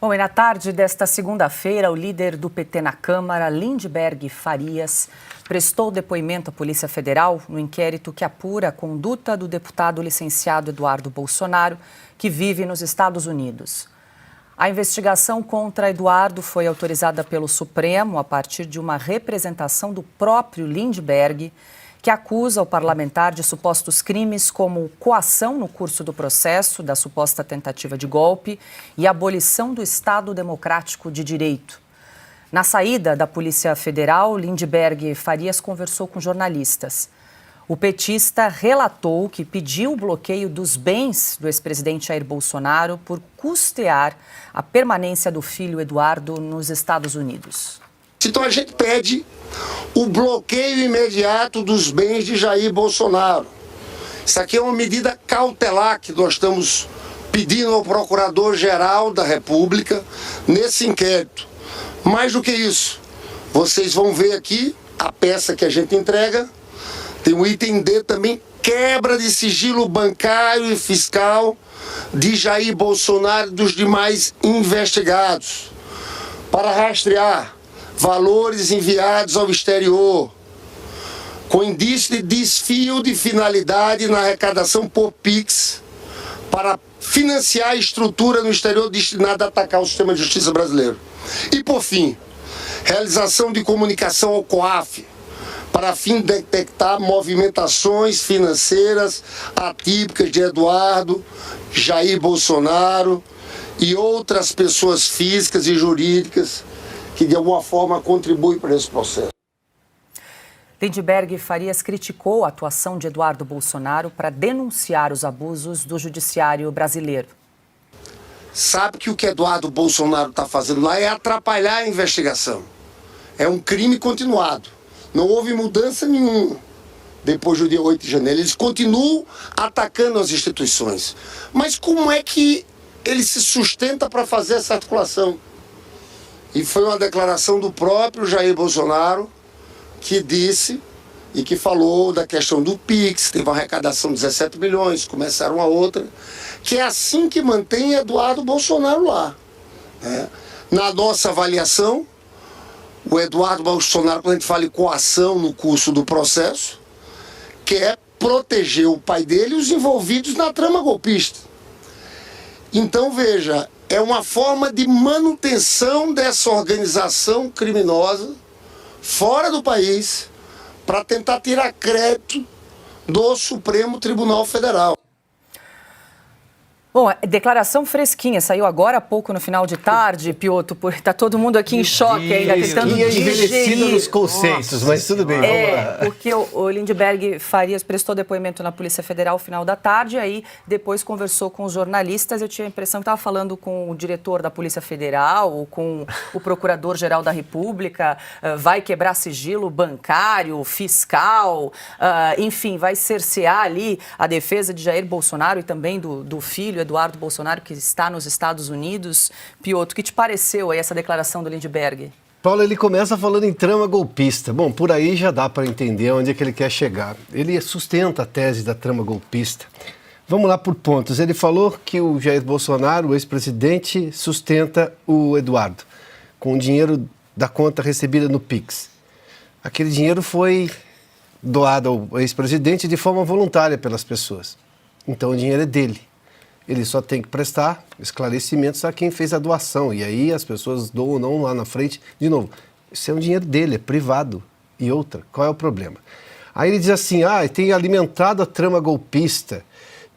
Bom, e na tarde desta segunda-feira, o líder do PT na Câmara, Lindbergh Farias, prestou depoimento à Polícia Federal no inquérito que apura a conduta do deputado licenciado Eduardo Bolsonaro, que vive nos Estados Unidos. A investigação contra Eduardo foi autorizada pelo Supremo a partir de uma representação do próprio Lindbergh, que acusa o parlamentar de supostos crimes como coação no curso do processo da suposta tentativa de golpe e abolição do Estado Democrático de Direito. Na saída da Polícia Federal, Lindbergh Farias conversou com jornalistas. O petista relatou que pediu o bloqueio dos bens do ex-presidente Jair Bolsonaro por custear a permanência do filho Eduardo nos Estados Unidos. Então a gente pede o bloqueio imediato dos bens de Jair Bolsonaro. Isso aqui é uma medida cautelar que nós estamos pedindo ao Procurador-Geral da República nesse inquérito. Mais do que isso, vocês vão ver aqui a peça que a gente entrega, tem o item D também, quebra de sigilo bancário e fiscal de Jair Bolsonaro e dos demais investigados, para rastrear valores enviados ao exterior, com indício de desvio de finalidade na arrecadação por PIX, para financiar a estrutura no exterior destinada a atacar o sistema de justiça brasileiro. E, por fim, realização de comunicação ao COAF, para fim de detectar movimentações financeiras atípicas de Eduardo, Jair Bolsonaro e outras pessoas físicas e jurídicas que de alguma forma contribui para esse processo. Lindbergh Farias criticou a atuação de Eduardo Bolsonaro para denunciar os abusos do judiciário brasileiro. Sabe que o que Eduardo Bolsonaro está fazendo lá é atrapalhar a investigação. É um crime continuado. Não houve mudança nenhuma depois do dia 8 de janeiro. Eles continuam atacando as instituições. Mas como é que ele se sustenta para fazer essa articulação? E foi uma declaração do próprio Jair Bolsonaro que disse e que falou da questão do PIX, teve uma arrecadação de 17 milhões, começaram uma outra, que é assim que mantém Eduardo Bolsonaro lá. Né? Na nossa avaliação, o Eduardo Bolsonaro, quando a gente fala em coação no curso do processo, quer proteger o pai dele e os envolvidos na trama golpista. Então, veja, é uma forma de manutenção dessa organização criminosa fora do país para tentar tirar crédito do Supremo Tribunal Federal. Bom, declaração fresquinha, saiu agora há pouco no final de tarde, Piotr, porque está todo mundo aqui em choque ainda, tentando digerir nos consensos, mas tudo bem, vamos lá. Porque o Lindbergh Farias prestou depoimento na Polícia Federal no final da tarde, aí depois conversou com os jornalistas. Eu tinha a impressão que estava falando com o diretor da Polícia Federal, ou com o Procurador-Geral da República, vai quebrar sigilo bancário, fiscal, enfim, vai cercear ali a defesa de Jair Bolsonaro e também do filho Eduardo Bolsonaro, que está nos Estados Unidos. Piotr, o que te pareceu aí essa declaração do Lindbergh? Paulo, ele começa falando em trama golpista. Bom, por aí já dá para entender onde é que ele quer chegar. Ele sustenta a tese da trama golpista. Vamos lá por pontos. Ele falou que o Jair Bolsonaro, o ex-presidente, sustenta o Eduardo com o dinheiro da conta recebida no PIX. Aquele dinheiro foi doado ao ex-presidente de forma voluntária pelas pessoas. Então o dinheiro é dele. Ele só tem que prestar esclarecimentos a quem fez a doação. E aí as pessoas doam ou não lá na frente. De novo, isso é um dinheiro dele, é privado. E outra, qual é o problema? Aí ele diz assim, tem alimentado a trama golpista.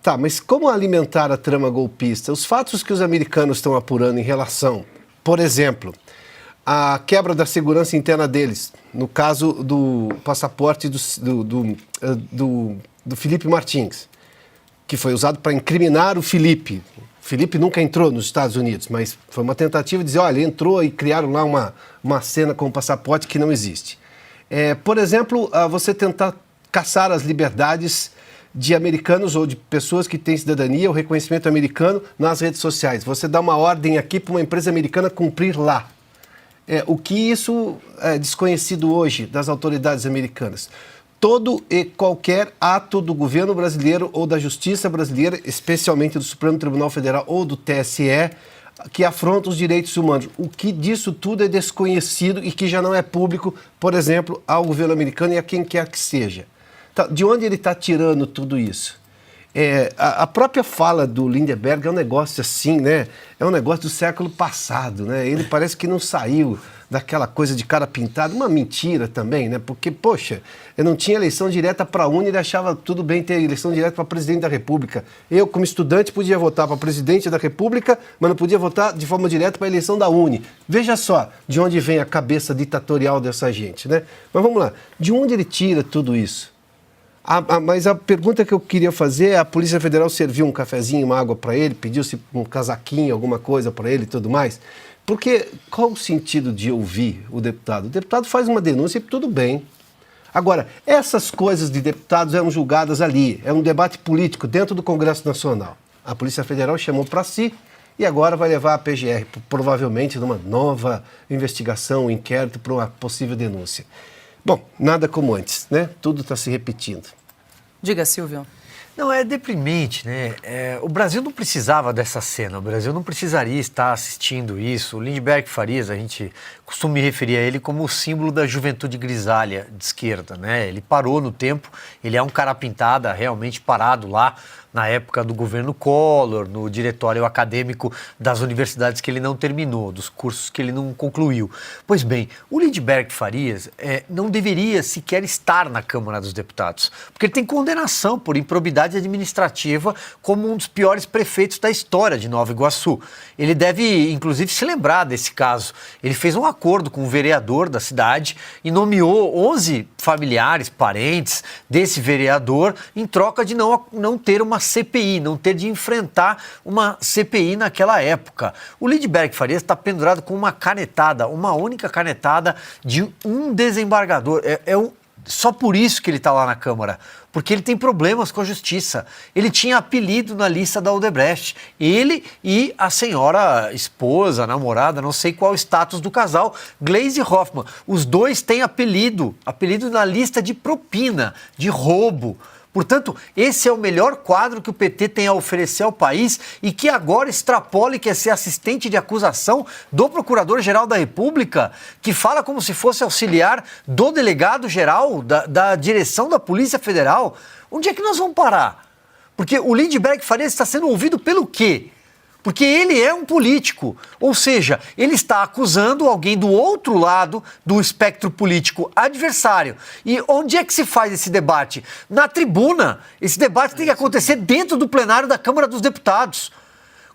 Tá, mas como alimentar a trama golpista? Os fatos que os americanos estão apurando em relação, por exemplo, a quebra da segurança interna deles, no caso do passaporte do Felipe Martins, que foi usado para incriminar o Felipe. O Felipe nunca entrou nos Estados Unidos, mas foi uma tentativa de dizer, olha, ele entrou e criaram lá uma cena com um passaporte que não existe. Por exemplo, você tentar caçar as liberdades de americanos ou de pessoas que têm cidadania ou reconhecimento americano nas redes sociais. Você dá uma ordem aqui para uma empresa americana cumprir lá. O que isso é desconhecido hoje das autoridades americanas. Todo e qualquer ato do governo brasileiro ou da justiça brasileira, especialmente do Supremo Tribunal Federal ou do TSE, que afronta os direitos humanos. O que disso tudo é desconhecido e que já não é público, por exemplo, ao governo americano e a quem quer que seja. Então, de onde ele está tirando tudo isso? A própria fala do Lindbergh é um negócio assim, né? É um negócio do século passado, né? Ele parece que não saiu daquela coisa de cara pintada, uma mentira também, né? Porque, poxa, eu não tinha eleição direta para a UNE, ele achava tudo bem ter eleição direta para presidente da República. Eu, como estudante, podia votar para presidente da República, mas não podia votar de forma direta para a eleição da UNE. Veja só de onde vem a cabeça ditatorial dessa gente, né? Mas vamos lá, de onde ele tira tudo isso? Mas a pergunta que eu queria fazer é: a Polícia Federal serviu um cafezinho, uma água para ele, pediu-se um casaquinho, alguma coisa para ele e tudo mais? Porque qual o sentido de ouvir o deputado? O deputado faz uma denúncia e tudo bem. Agora, essas coisas de deputados eram julgadas ali, é um debate político dentro do Congresso Nacional. A Polícia Federal chamou para si e agora vai levar a PGR, provavelmente numa nova investigação, um inquérito para uma possível denúncia. Bom, nada como antes, né? Tudo está se repetindo. Diga, Silvio. Não, é deprimente, né? O Brasil não precisava dessa cena, o Brasil não precisaria estar assistindo isso. O Lindbergh Farias, a gente costuma me referir a ele como o símbolo da juventude grisalha de esquerda, né? Ele parou no tempo, ele é um cara pintada, realmente parado lá na época do governo Collor, no diretório acadêmico das universidades que ele não terminou, dos cursos que ele não concluiu. Pois bem, o Lindbergh Farias não deveria sequer estar na Câmara dos Deputados, porque ele tem condenação por improbidade administrativa como um dos piores prefeitos da história de Nova Iguaçu. Ele deve, inclusive, se lembrar desse caso. Ele fez um acordo com o vereador da cidade e nomeou 11 familiares, parentes desse vereador em troca de não ter uma CPI, não ter de enfrentar uma CPI naquela época. O Lindbergh Farias está pendurado com uma canetada, uma única canetada de um desembargador. Só por isso que ele está lá na Câmara, porque ele tem problemas com a justiça. Ele tinha apelido na lista da Odebrecht. Ele e a senhora esposa, namorada, não sei qual o status do casal, Gleisi Hoffmann. Os dois têm apelido na lista de propina, de roubo. Portanto, esse é o melhor quadro que o PT tem a oferecer ao país e que agora extrapola e quer ser assistente de acusação do Procurador-Geral da República, que fala como se fosse auxiliar do delegado-geral da direção da Polícia Federal. Onde é que nós vamos parar? Porque o Lindbergh Farias está sendo ouvido pelo quê? Porque ele é um político, ou seja, ele está acusando alguém do outro lado do espectro político adversário. E onde é que se faz esse debate? Na tribuna. Esse debate tem que acontecer dentro do plenário da Câmara dos Deputados,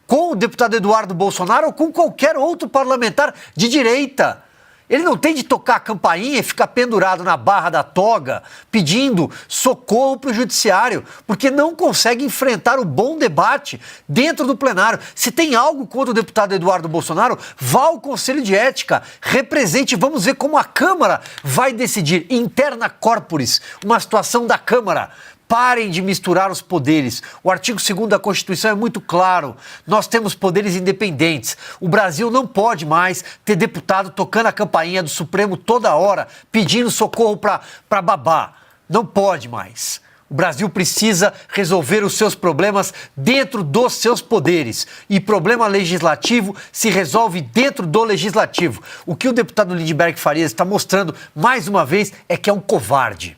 com o deputado Eduardo Bolsonaro ou com qualquer outro parlamentar de direita. Ele não tem de tocar a campainha e ficar pendurado na barra da toga pedindo socorro para o judiciário, porque não consegue enfrentar o bom debate dentro do plenário. Se tem algo contra o deputado Eduardo Bolsonaro, vá ao Conselho de Ética, represente, vamos ver como a Câmara vai decidir, interna corporis, uma situação da Câmara. Parem de misturar os poderes. O artigo 2º da Constituição é muito claro. Nós temos poderes independentes. O Brasil não pode mais ter deputado tocando a campainha do Supremo toda hora, pedindo socorro para babá. Não pode mais. O Brasil precisa resolver os seus problemas dentro dos seus poderes. E problema legislativo se resolve dentro do legislativo. O que o deputado Lindbergh Farias está mostrando, mais uma vez, é que é um covarde.